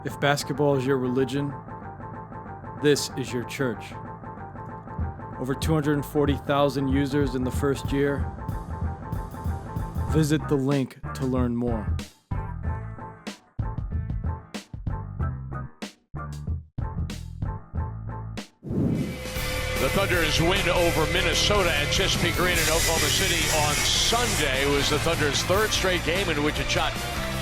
If basketball is your religion, this is your church. Over 240,000 users in the first year. Visit the link to learn more. The Thunder's win over Minnesota at Chesapeake Arena in Oklahoma City on Sunday was the Thunder's third straight game in which it shot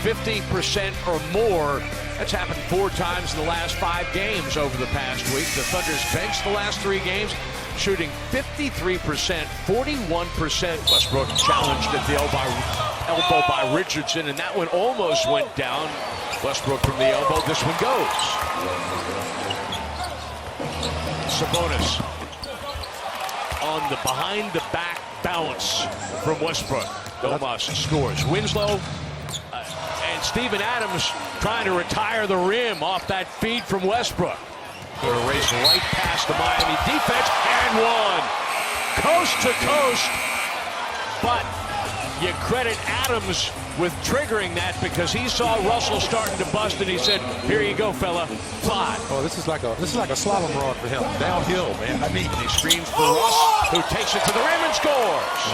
50% or more. That's happened 4 times in the last 5 games over the past week. The Thunder's benched the last 3 games, shooting 53%, 41%. Westbrook challenged at the elbow by Richardson, and that one almost went down. Westbrook from the elbow. This one goes. Sabonis on the behind-the-back bounce from Westbrook. Domas scores. Winslow and Steven Adams trying to retire the rim off that feed from Westbrook. Going to race right past the Miami defense and one. Coast to coast. But you credit Adams with triggering that because he saw Russell starting to bust and he said, "Here you go, fella, fly." Oh, this is like a slalom run for him, downhill, man. I mean, he screens for Russ, who takes it to the rim and scores.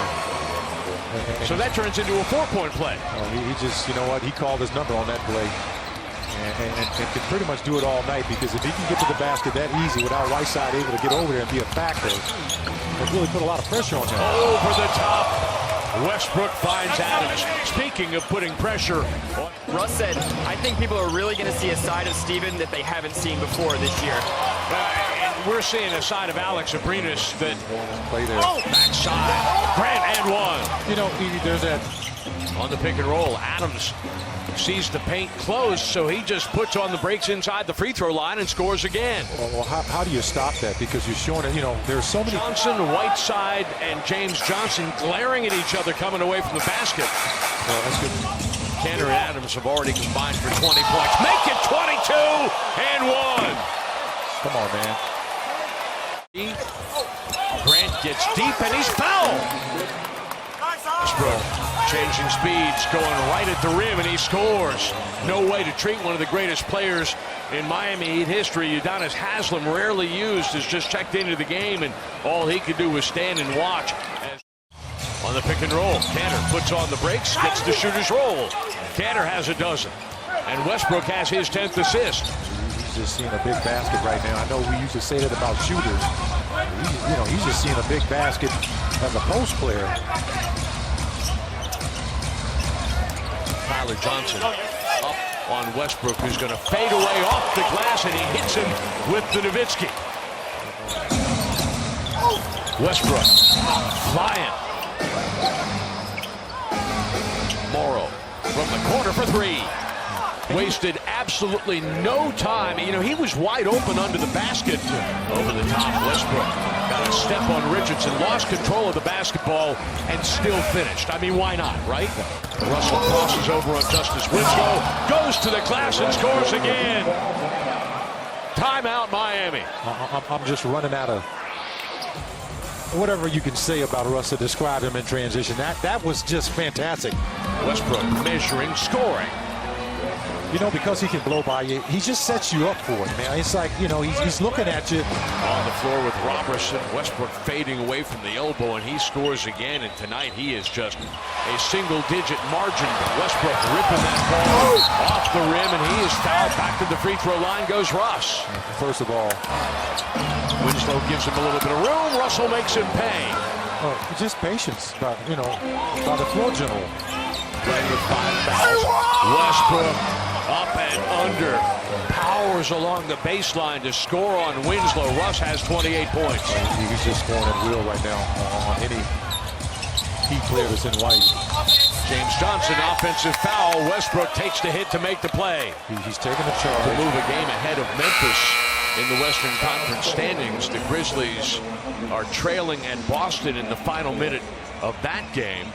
So that turns into a 4-point play. Oh, he just, you know what? He called his number on that play, and can pretty much do it all night because if he can get to the basket that easy without Whiteside able to get over there and be a factor, it really put a lot of pressure on him. Over the top. Westbrook finds Adams. Speaking of putting pressure on. Russ said, I think people are really going to see a side of Steven that they haven't seen before this year. And we're seeing a side of Alex Abrinas that play there. Backside. Grant and one. You know, there's that. On the pick and roll, Adams sees the paint close, so he just puts on the brakes inside the free throw line and scores again. Well, how do you stop that? Because you're showing it, you know, there's so many. Johnson, Whiteside, and James Johnson glaring at each other coming away from the basket. Well, that's good. Tanner and Adams have already combined for 20 points. Make it 22 and 1. Come on, man. Grant gets deep and he's fouled. Westbrook changing speeds, going right at the rim, and he scores. No way to treat one of the greatest players in Miami Heat history. Udonis Haslem, rarely used, has just checked into the game, and all he could do was stand and watch. On the pick and roll, Tanner puts on the brakes, gets the shooter's roll. Tanner has a dozen, and Westbrook has his 10th assist. He's just seeing a big basket right now. I know we used to say that about shooters. He's just seeing a big basket as a post player. Tyler Johnson up on Westbrook, who's going to fade away off the glass, and he hits him with the Nowitzki. Westbrook flying. Morrow from the corner for 3. Wasted absolutely no time. You know, he was wide open under the basket. Over the top, Westbrook got a step on Richardson, lost control of the basketball, and still finished. I mean, why not, right? Russell crosses over on Justice Winslow, goes to the glass and scores again. Timeout, Miami. I'm just running out of whatever you can say about Russ to describe him in transition. That was just fantastic. Westbrook measuring, scoring. You know, because he can blow by you, he just sets you up for it, man. It's like, you know, he's looking at you. On the floor with Robertson, Westbrook fading away from the elbow, and he scores again. And tonight he is just a single-digit margin. Westbrook ripping that ball off the rim, and he is fouled. Back to the free throw line goes Russ. First of all, Winslow gives him a little bit of room. Russell makes him pay. Just patience, by the floor general. Playing with 5 fouls. Westbrook up and under. Powers along the baseline to score on Winslow. Russ has 28 points. He's just scoring at will right now on any Heat player that's in white. James Johnson, offensive foul. Westbrook takes the hit to make the play. He's taking a charge. To move a game ahead of Memphis in the Western Conference standings. The Grizzlies are trailing at Boston in the final minute of that game.